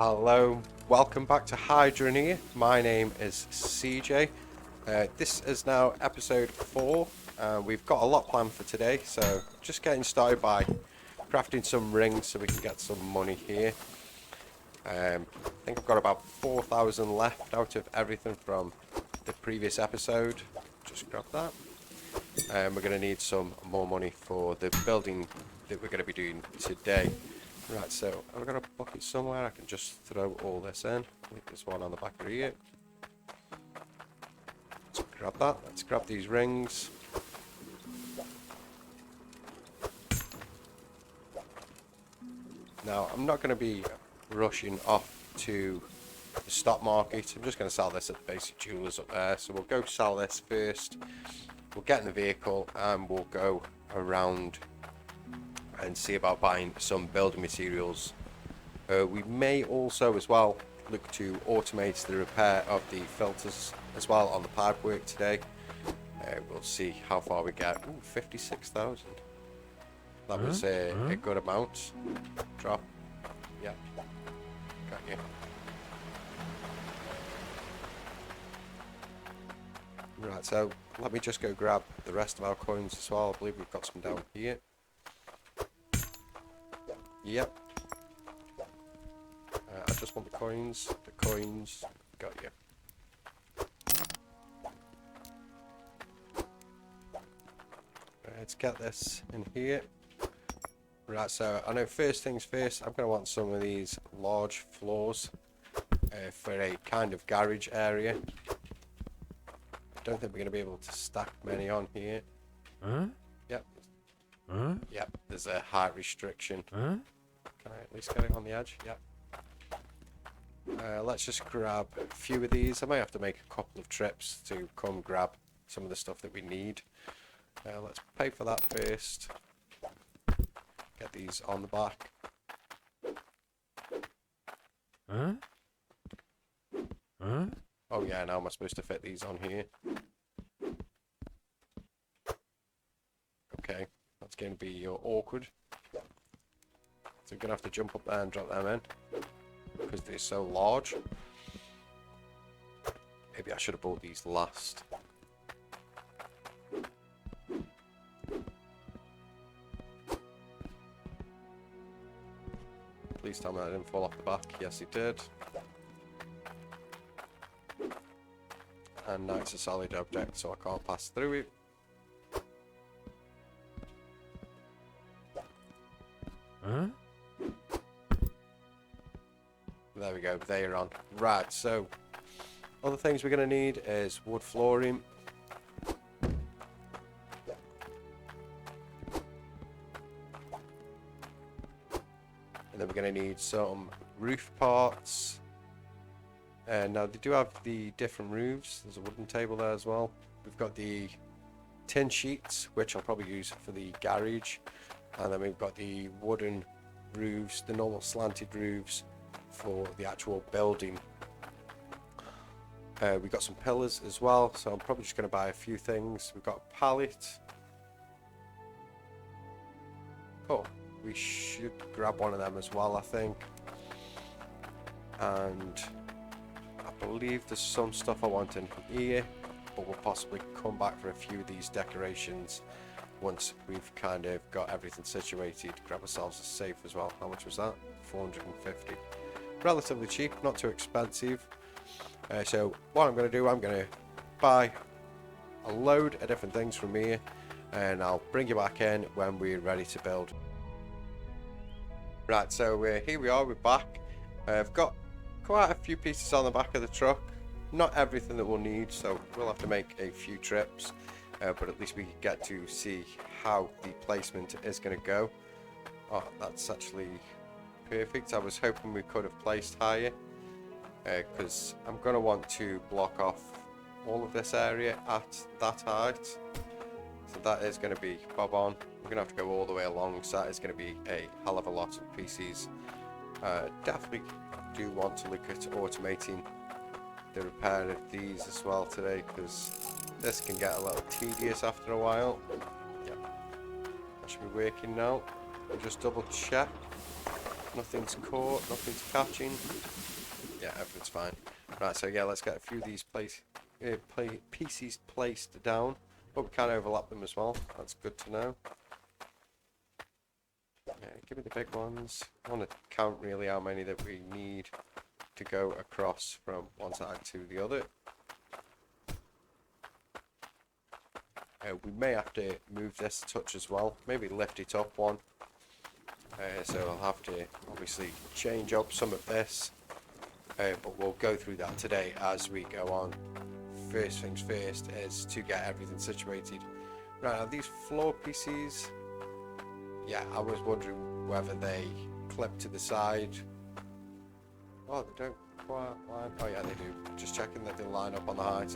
Hello, welcome back to Hydroneer. My name is CJ. This is now episode 4. We've got a lot planned for today, so just getting started by crafting some rings so we can get some money here. I think I've got about 4,000 left out of everything from the previous episode. Just grab that. We're going to need some more money for the building that we're going to be doing today. Right, so I've got a bucket somewhere. I can just throw all this in. I think there's one on the back of here. Let's grab that. Let's grab these rings. Now, I'm not going to be rushing off to the stock market. I'm just going to sell this at the basic jewelers up there. So we'll go sell this first. We'll get in the vehicle and we'll go around and see about buying some building materials. We may also as well look to automate the repair of the filters as well on the pipework today. We'll see how far we get. Ooh, 56,000. That was a good amount. Drop. Yep. Got you. Right, so let me just go grab the rest of our coins as well. I believe we've got some down here. Yep. I just want the coins. The coins. Got you. Let's get this in here. Right, so I know first things first, I'm going to want some of these large floors for a kind of garage area. I don't think we're going to be able to stack many on here. Yep. Yep, there's a height restriction. Can I at least get it on the edge? Yep. Let's just grab a few of these. I might have to make a couple of trips to come grab some of the stuff that we need. Let's pay for that first. Get these on the back. Oh yeah, now am I supposed to fit these on here? Okay, that's going to be awkward. So I'm going to have to jump up there and drop them in because they're so large. Maybe I should have bought these last. Please tell me I didn't fall off the back. Yes, it did. And now it's a solid object, so I can't pass through it. There we go, they're on. Right, so other things we're going to need is wood flooring. And then we're going to need some roof parts. And now they do have the different roofs. There's a wooden table there as well. We've got the tin sheets, which I'll probably use for the garage. And then we've got the wooden roofs, the normal slanted roofs for the actual building. We've got some pillars as well, so I'm probably just going to buy a few things. We've got a pallet. Oh, we should grab one of them as well, I think. And I believe there's some stuff I want in here, but we'll possibly come back for a few of these decorations once we've kind of got everything situated. Grab ourselves a safe as well. How much was that? 450. Relatively cheap, not too expensive. So what I'm going to do, I'm going to buy a load of different things from here, and I'll bring you back in when we're ready to build. Right, so here we are, we're back. I've got quite a few pieces on the back of the truck. Not everything that we'll need, so we'll have to make a few trips. But at least we can get to see how the placement is going to go. Oh, that's actually perfect. I was hoping we could have placed higher, because I'm going to want to block off all of this area at that height. So that is going to be bob on. We're going to have to go all the way along, so that is going to be a hell of a lot of pieces. Definitely do want to look at automating the repair of these as well today, because this can get a little tedious after a while. Yeah, that should be working now. We'll just double check. Nothing's caught, nothing's catching. Yeah, everything's fine. Right, so yeah, let's get a few of these pieces placed down. But we can overlap them as well. That's good to know. Yeah, give me the big ones. I want to count really how many that we need to go across from one side to the other. We may have to move this a touch as well. Maybe lift it up one. So I'll have to obviously change up some of this. But we'll go through that today as we go on. First things first is to get everything situated. Right, now these floor pieces, yeah, I was wondering whether they clip to the side. Oh, they don't quite line. Oh yeah, they do. Just checking that they line up on the height.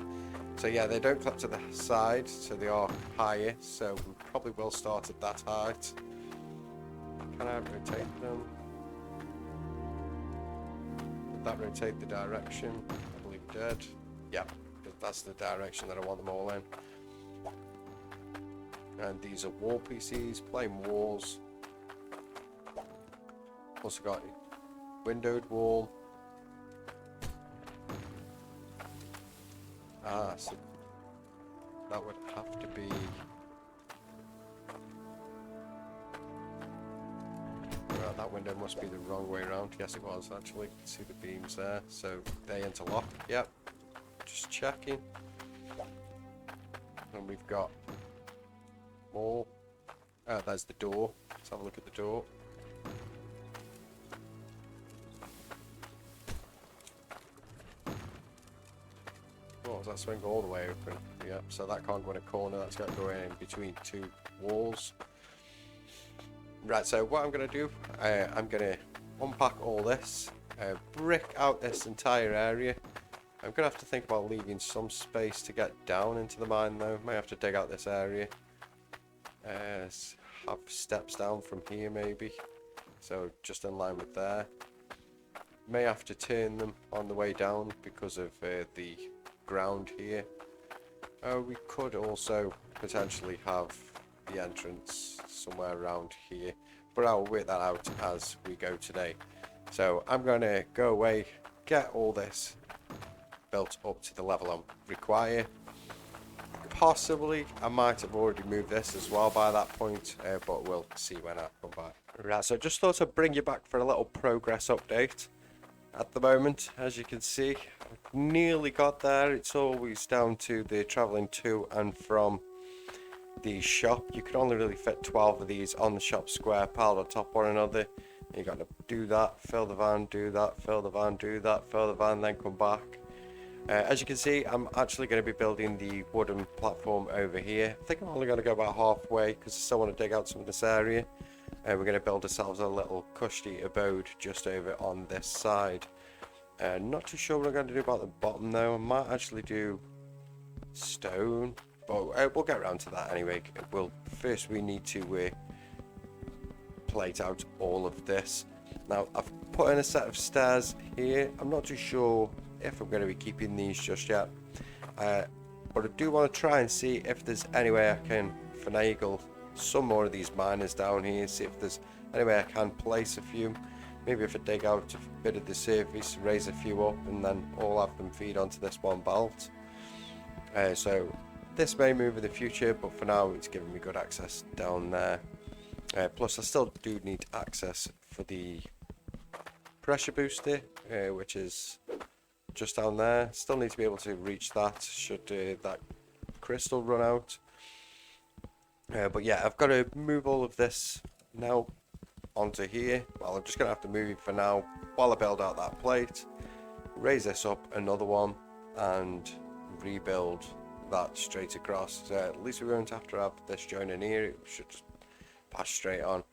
So yeah, they don't clip to the side, so they are higher. So we probably will start at that height. Can I rotate them? Did that rotate the direction? I believe it did. Yeah, that's the direction that I want them all in. And these are wall PCs, plain walls. Also got windowed wall. Ah, so that would have to be... Well, that window must be the wrong way around. Yes, it was actually. See the beams there. So they interlock. Yep. Just checking. And we've got more. There's the door. Let's have a look at the door. Oh, does that swing all the way open? Yep. So that can't go in a corner. That's got to go in between two walls. Right, so what I'm going to do, I'm going to unpack all this, brick out this entire area. I'm going to have to think about leaving some space to get down into the mine though. Might have to dig out this area. Have steps down from here maybe. So just in line with there. May have to turn them on the way down because of the ground here. We could also potentially have the entrance somewhere around here, but I'll work that out as we go today. So I'm going to go away, get all this built up to the level I require. Possibly I might have already moved this as well by that point, but we'll see when I come back. Right, so just thought I'd bring you back for a little progress update. At the moment, as you can see, I've nearly got there. It's always down to the travelling to and from the shop. You can only really fit 12 of these on the shop square piled on top one another. You got to do that, fill the van, do that, fill the van, do that, fill the van, then come back. As you can see, I'm actually going to be building the wooden platform over here. I think I'm only going to go about halfway because I still want to dig out some of this area. We're going to build ourselves a little cushy abode just over on this side. Not too sure what I'm going to do about the bottom though. I might actually do stone. But we'll get around to that anyway. First we need to plate out all of this. Now I've put in a set of stairs here. I'm not too sure if I'm going to be keeping these just yet. But I do want to try and see if there's any way I can finagle some more of these miners down here. See if there's any way I can place a few. Maybe if I dig out a bit of the surface, raise a few up, and then all have them feed onto this one belt. So this may move in the future, but for now it's giving me good access down there. Plus I still do need access for the pressure booster, which is just down there. Still need to be able to reach that should that crystal run out. But yeah, I've got to move all of this now onto here. Well, I'm just going to have to move it for now while I build out that plate. Raise this up another one and rebuild that straight across. So at least we won't have to have this joining here. It should just pass straight on.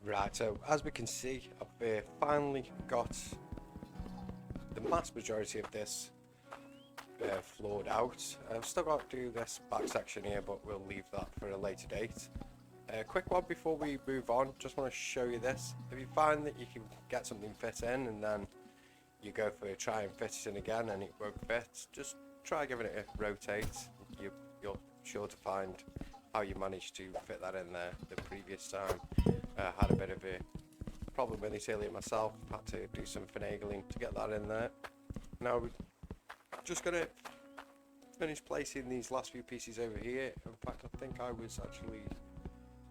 Right, so as we can see, I've finally got the vast majority of this floored out. I've still got to do this back section here, but we'll leave that for a later date. Quick one before we move on, just want to show you this. If you find that you can get something fit in and then you go for a try and fit it in again and it won't fit, just try giving it a rotate. You're sure to find how you managed to fit that in there the previous time. Had a bit of a problem with this earlier myself. Had to do some finagling to get that in there. Now we're just gonna finish placing these last few pieces over here. In fact, I think I was actually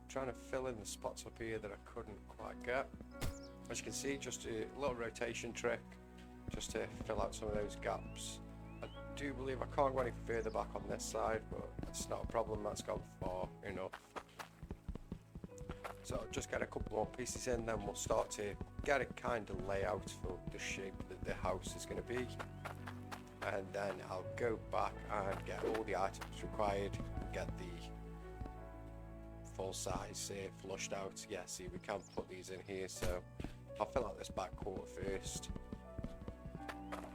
trying to fill in the spots up here that I couldn't quite get. As you can see, just a little rotation trick just to fill out some of those gaps. I do believe I can't go any further back on this side, but it's not a problem, that's gone far enough. So I'll just get a couple more pieces in, then we'll start to get a kind of layout for the shape that the house is going to be. And then I'll go back and get all the items required and get the full size flushed out. Yeah, see, we can put these in here, so I'll fill out this back quarter first.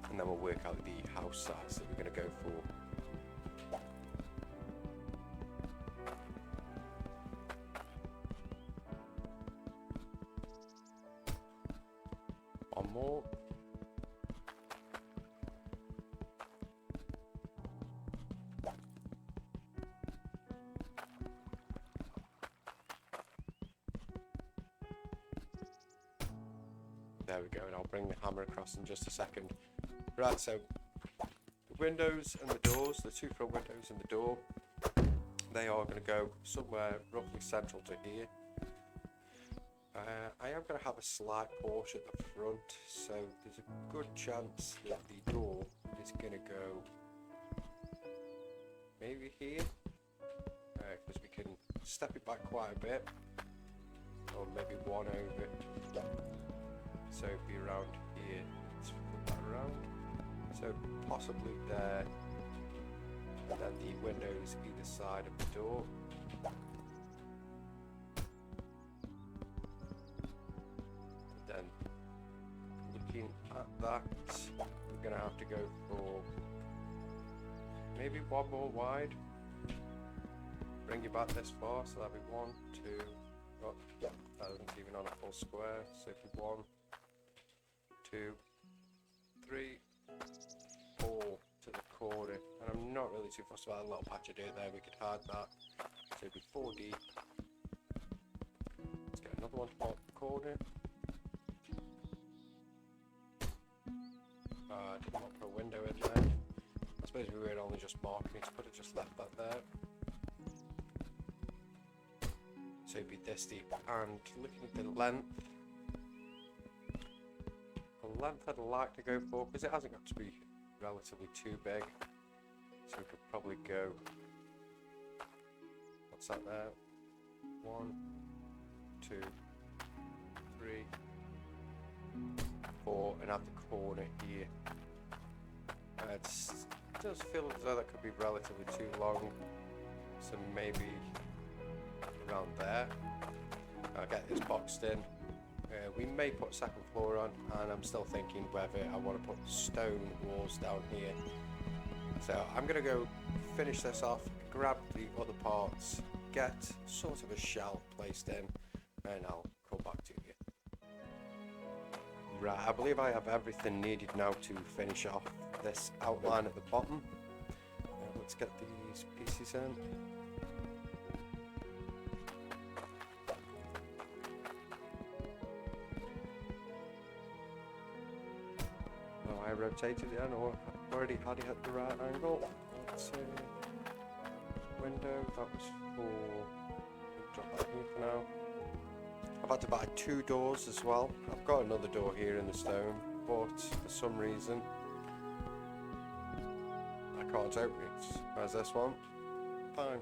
And then we'll work out the house size that we're going to go for. One more. There we go, and I'll bring the hammer across in just a second. Right, so the windows and the doors, the two front windows and the door, they are going to go somewhere roughly central to here. I am going to have a slight porch at the front, so there's a good chance that the door is going to go maybe here, because we can step it back quite a bit, or maybe one over, so it'd be around here. Let's flip that around, so possibly there, and then the windows either side of the door. Then looking at that, we're going to have to go for maybe one more wide. Bring you back this far, so that'll be 1, 2, oh, that isn't even on a full square, so it'll be 1, 2, 3, 4 to the corner. And I'm not really too fussed about a little patch of dirt there, we could hide that. So it'll be 4 deep. Let's get another one to mark the corner. I didn't want to put a window in there. I suppose we were only just marking it, could have just left that there. So it'd be this deep. And looking at the length, I'd like to go for, because it hasn't got to be relatively too big, so we could probably go, what's that there, 1, 2, 3, 4, and have the corner here. It does feel as though that could be relatively too long, so maybe around there. I'll get this boxed in. We may put a second floor on, and I'm still thinking whether I want to put stone walls down here. So I'm going to go finish this off, grab the other parts, get sort of a shell placed in, and I'll come back to you. Right, I believe I have everything needed now to finish off this outline at the bottom. Let's get these pieces in. I rotated it, or already had it at the right angle. Let's window, that was for, drop that here for now. I've had to buy 2 doors as well. I've got another door here in the stone, but for some reason I can't open it. Where's this one? Fine.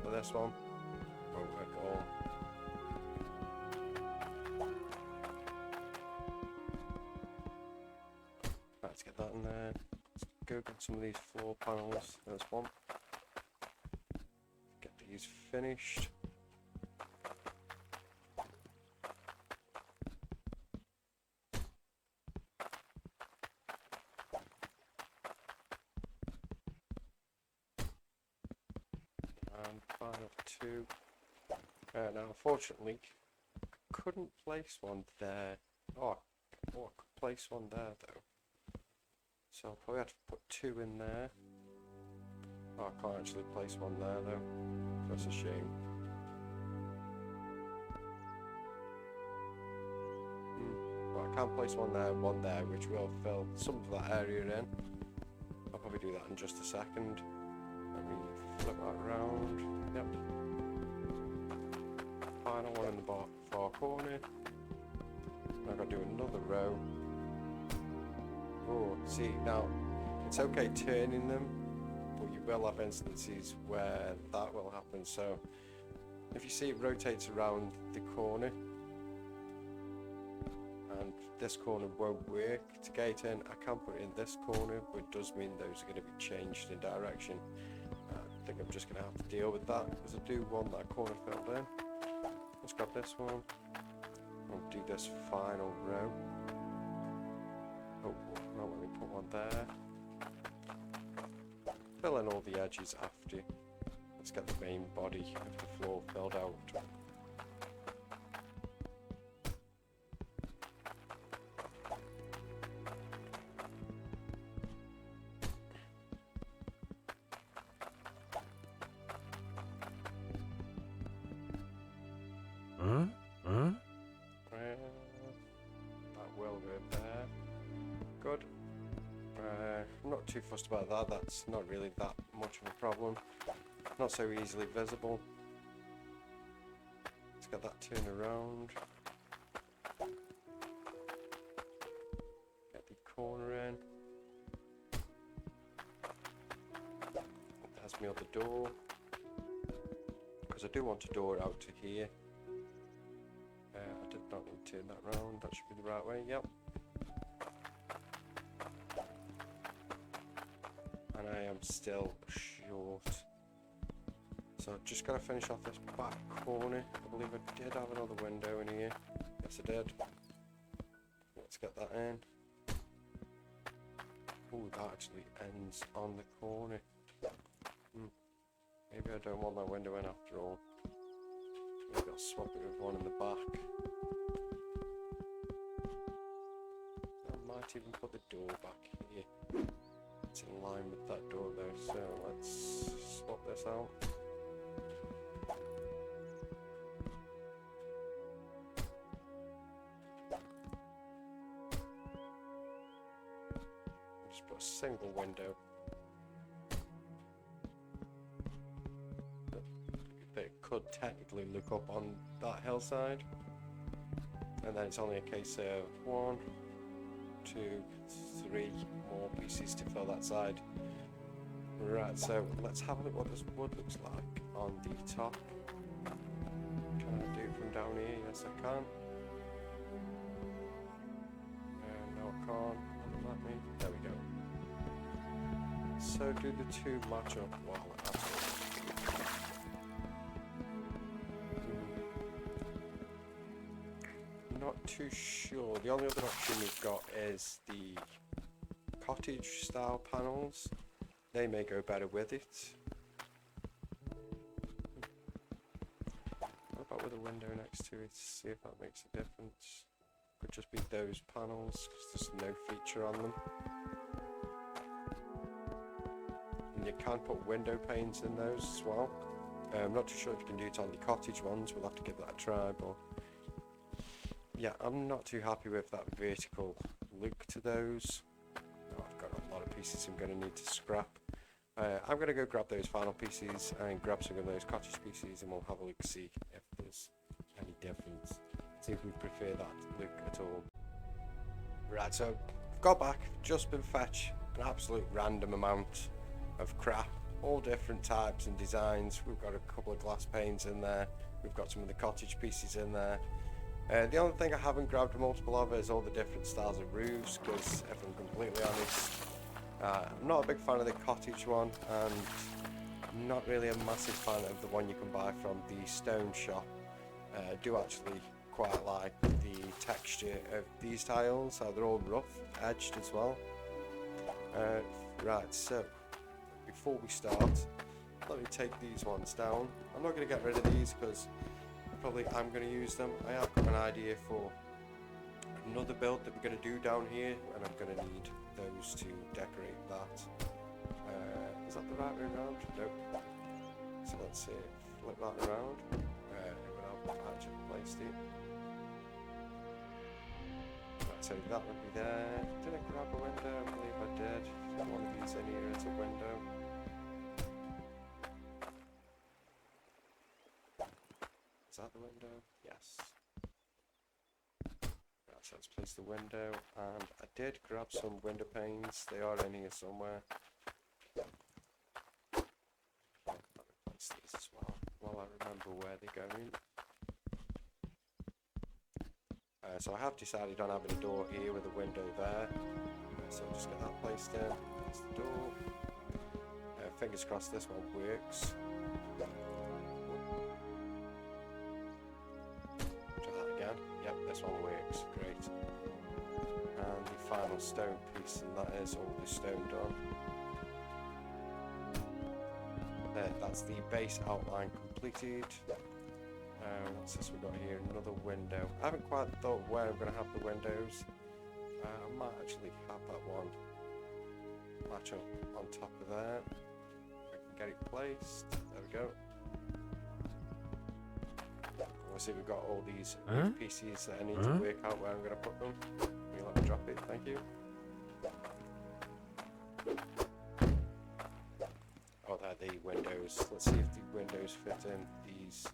But this one won't work at all. Let's get that in there. Let's go get some of these floor panels. There's one. Get these finished. And final 2. Now, unfortunately, I couldn't place one there. Oh, I could place one there though. So I'll probably have to put 2 in there. Oh, I can't actually place one there though. That's a shame. can place one there, which will fill some of that area in. I'll probably do that in just a second. Let me flip that around. Yep. Final one in the far corner. I've got to do another row. Oh, see, now, it's okay turning them, but you will have instances where that will happen. So, if you see it rotates around the corner, and this corner won't work to gate in, I can put it in this corner, but it does mean those are going to be changed in direction. I think I'm just going to have to deal with that, because I do want that corner filled in. Let's grab this one. I'll do this final row. Oh, well, let me put one there. Fill in all the edges after. Let's get the main body of the floor filled out. That will go there. Good. I'm not too fussed about that. That's not really that much of a problem. Not so easily visible. Let's get that turned around. Get the corner in. That's me on the door. Because I do want a door out to here. I did not need to turn that round. That should be the right way. Yep. And I am still short. So I've just got to finish off this back corner. I believe I did have another window in here. Yes, I did. Let's get that in. Oh, that actually ends on the corner. Maybe I don't want that window in after all. Maybe I'll swap it with one in the back. I might even put the door back here. It's in line with that door though, so let's swap this out. Just put a single window. It could technically look up on that hillside, and then it's only a case of 1, 2, 3 more pieces to fill that side. Right, so let's have a look what this wood looks like on the top. Can I do it from down here? Yes, I can. No, I can't. Let me. There we go. So do the two match up? Well, absolutely. Not too sure. The only other option we've got is the cottage style panels. They may go better with it. What about with a window next to it? See if that makes a difference. Could just be those panels because there's no feature on them. And you can put window panes in those as well. I'm not too sure if you can do it on the cottage ones. We'll have to give that a try, but yeah, I'm not too happy with that vertical look to those. Oh, I've got a lot of pieces I'm going to need to scrap. I'm going to go grab those final pieces and grab some of those cottage pieces, and we'll have a look, see if there's any difference. See if we prefer that look at all. Right, so I've got back, just been fetch an absolute random amount of crap, all different types and designs. We've got a couple of glass panes in there, we've got some of the cottage pieces in there. The only thing I haven't grabbed multiple of is all the different styles of roofs, because if I'm completely honest, I'm not a big fan of the cottage one, and I'm not really a massive fan of the one you can buy from the stone shop. I do actually quite like the texture of these tiles, how they're all rough edged as well. Right, so before we start, let me take these ones down. I'm not going to get rid of these because probably I'm going to use them. I have got an idea for another build that we're going to do down here, and I'm going to need those to decorate that. Is that the right way around? Nope. So let's see, flip that around. When I've actually placed it. Right, so that would be there. Did I grab a window? I believe I did. One of these in here is a window. Is that the window? Yes. Right, so let's place the window, and I did grab some window panes. They are in here somewhere. Let me place these as well, while I remember where they're going. So I have decided on having a door here with a window there. So I'll just get that placed in. That's the door. Fingers crossed this one works. Try that again. Yep, this one works. Great. And the final stone piece, and that is all the stone done. There, that's the base outline completed. What's this we got here? Another window. I haven't quite thought where I'm going to have the windows. I might actually have that one match up on top of there. If I can get it placed. There we go. Obviously we've got all these pieces that I need to work out where I'm going to put them. Will you let me drop it? Thank you. Oh, they're the windows. Let's see if the windows fit in these.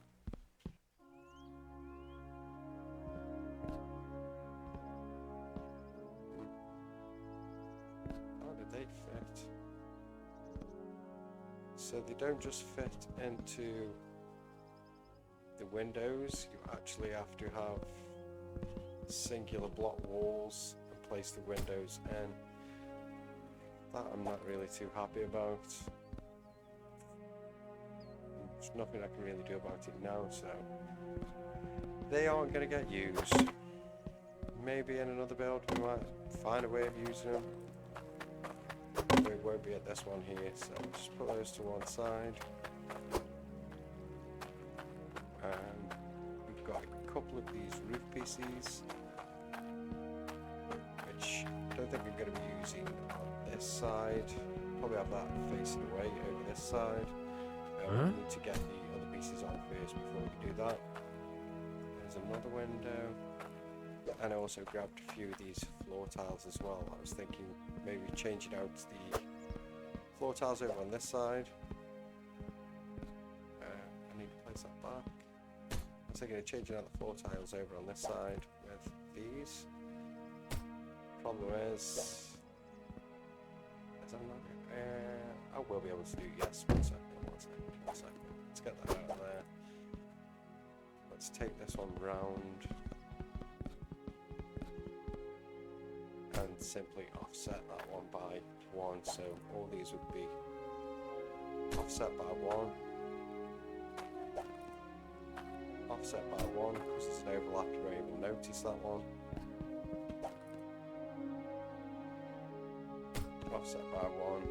So they don't just fit into the windows, you actually have to have singular block walls and place the windows in. That I'm not really too happy about. There's nothing I can really do about it now, so they aren't going to get used. Maybe in another build we might find a way of using them. It won't be at this one here, so I'll just put those to one side. We've got a couple of these roof pieces, which I don't think I'm going to be using on this side. Probably have that facing away over this side. We need to get the other pieces on first before we do that. There's another window. And I also grabbed a few of these floor tiles as well. I was thinking maybe changing out the floor tiles over on this side. I need to place that back. I was thinking of changing out the floor tiles over on this side with these. Problem is I'm not, I will be able to do, yes, one second. Let's get that out of there. Let's take this one round. And simply offset that one by 1, so all these would be offset by 1, offset by 1, because there's an overlap, you won't even notice that one, offset by 1,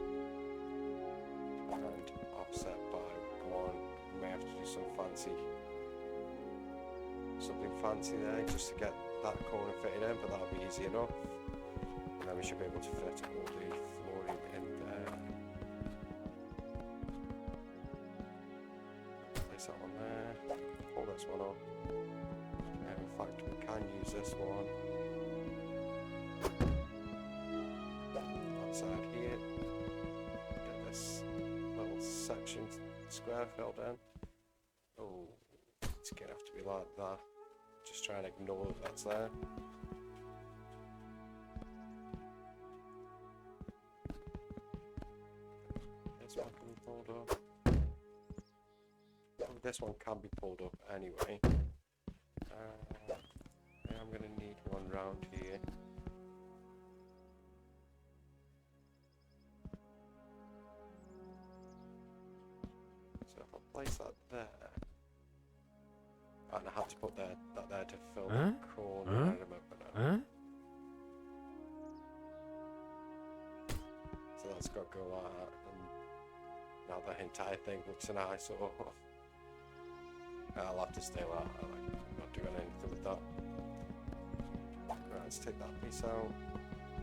and offset by 1. We may have to do something fancy there just to get that corner fitted in, but that'll be easy enough. And then we should be able to fit all the flooring in there. Place that one there. Pull this one up. And in fact, we can use this one. That side here. Get this little section square filled in. Oh, it's gonna have to be like that. Just try and ignore that that's there. This one can be pulled up anyway. I'm going to need one round here. So if I place that there, and I have to put that there to fill the corner. I remember now. So that's got to go like that. And now the entire thing looks an eyesore. I'll have to stay like that. I'm not doing anything with that. Right, let's take that piece out.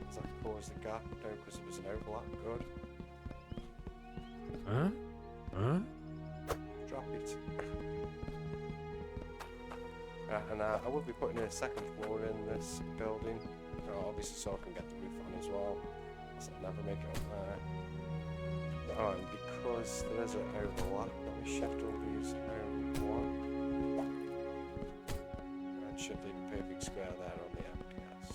Does that cause the gap? No, because it was an overlap. Good. Drop it. Right, and I will be putting in a second floor in this building. Oh, obviously so I can get the roof on as well. So I'll never make it up there. Oh, and because there is an overlap, let me shift all these over one. That should leave a perfect square there on the end, yes.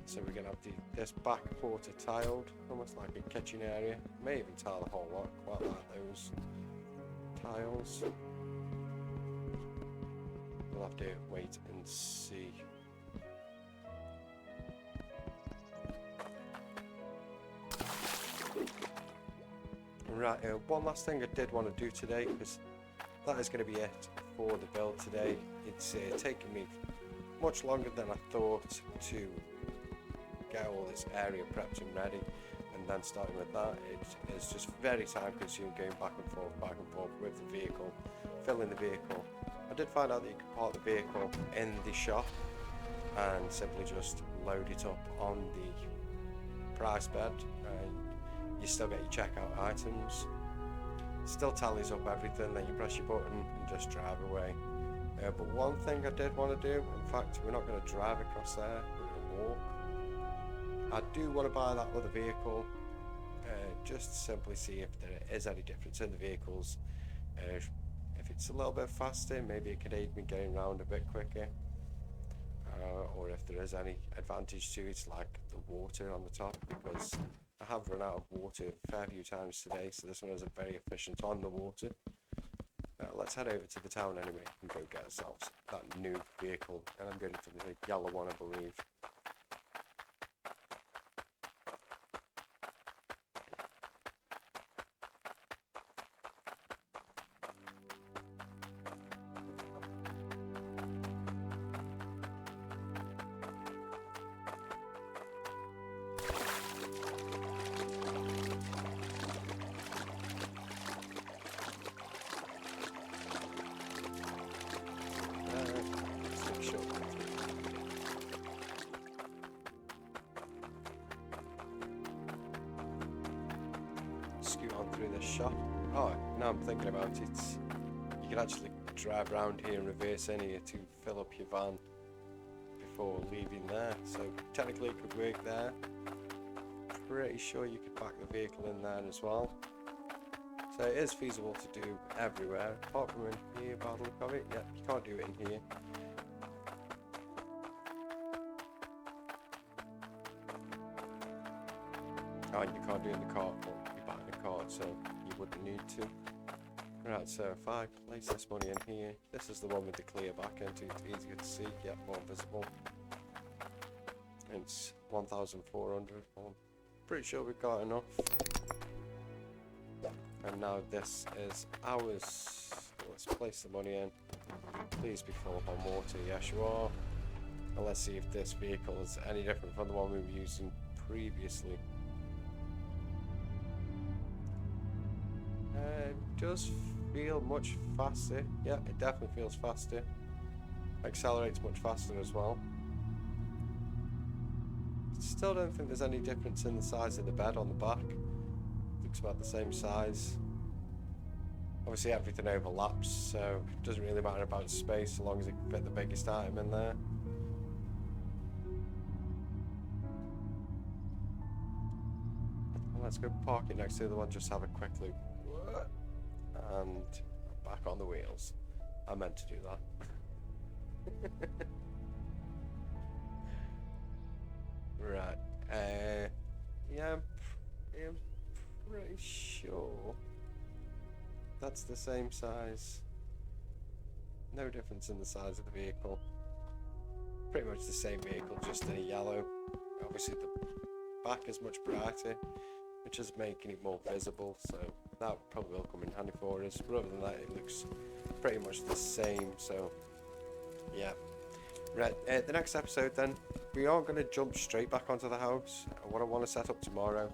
So we're going to have this back quarter tiled, almost like a kitchen area. May even tile the whole lot, quite like those tiles. We'll have to wait and see. Right, one last thing I did want to do today, because that is going to be it for the build today. It's taken me much longer than I thought to get all this area prepped and ready, and then starting with that, it is just very time consuming going back and forth with the vehicle, filling the vehicle. I did find out that you can park the vehicle in the shop and simply just load it up on the price bed, and you still get your checkout items. Still tallies up everything, then you press your button and just drive away. But one thing I did want to do, in fact we're not going to drive across there, we're going to walk. I do want to buy that other vehicle, just to simply see if there is any difference in the vehicles. If it's a little bit faster, maybe it could aid me getting around a bit quicker. Or if there is any advantage to it, like the water on the top, because I have run out of water a fair few times today, so this one isn't very efficient on the water. Let's head over to the town anyway and go get ourselves that new vehicle, and I'm going for the yellow one, I believe. Scoot on through this shop. Oh, now I'm thinking about it, you can actually drive around here and reverse in here to fill up your van before leaving there, so technically it could work there. Pretty sure you could pack the vehicle in there as well, so it is feasible to do everywhere apart from in here by the look of it. Yeah, you can't do it in here. Oh, you can't do it in the cart, but you're buying a cart, so you wouldn't need to. Right, so if I place this money in here, this is the one with the clear back end, it's easier to see, yeah, more visible. It's 1,400, I'm pretty sure we've got enough. And now this is ours. Let's place the money in. Please be full up on water, yes you are. And let's see if this vehicle is any different from the one we were using previously. It does feel much faster. Yeah, it definitely feels faster. Accelerates much faster as well. Still don't think there's any difference in the size of the bed on the back. Looks about the same size. Obviously everything overlaps, so it doesn't really matter about space so long as it can fit the biggest item in there. Let's go park it next to the one, just have a quick loop. And back on the wheels. I meant to do that. Right. Yeah, I'm pretty sure that's the same size. No difference in the size of the vehicle. Pretty much the same vehicle, just in a yellow. Obviously the back is much brighter, which is making it more visible, so that probably will come in handy for us. But other than that, it looks pretty much the same, so yeah. Right, the next episode then, we are going to jump straight back onto the house. What I want to set up tomorrow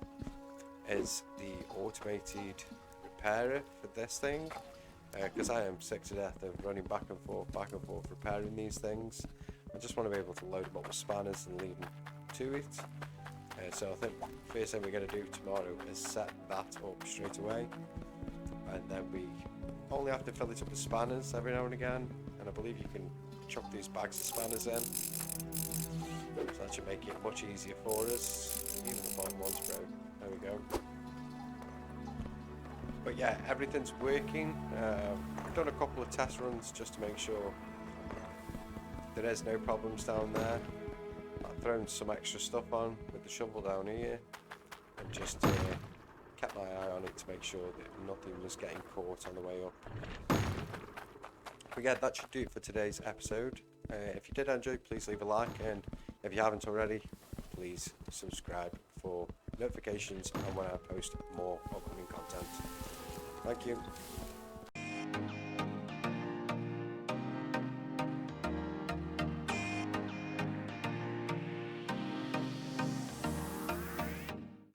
is the automated repairer for this thing, because I am sick to death of running back and forth repairing these things. I just want to be able to load them up with spanners and lead them to it. So I think the first thing we're going to do tomorrow is set that up straight away, and then we only have to fill it up with spanners every now and again, and I believe you can chuck these bags of spanners in. So that should make it much easier for us. Even the bottom one's broke. There we go. But yeah, everything's working. I've done a couple of test runs just to make sure there is no problems down there. I've thrown some extra stuff on with the shovel down here and just kept my eye on it to make sure that nothing was getting caught on the way up. But yeah, that should do it for today's episode. If you did enjoy, please leave a like, and if you haven't already, please subscribe for notifications on when I post more upcoming content. Thank you.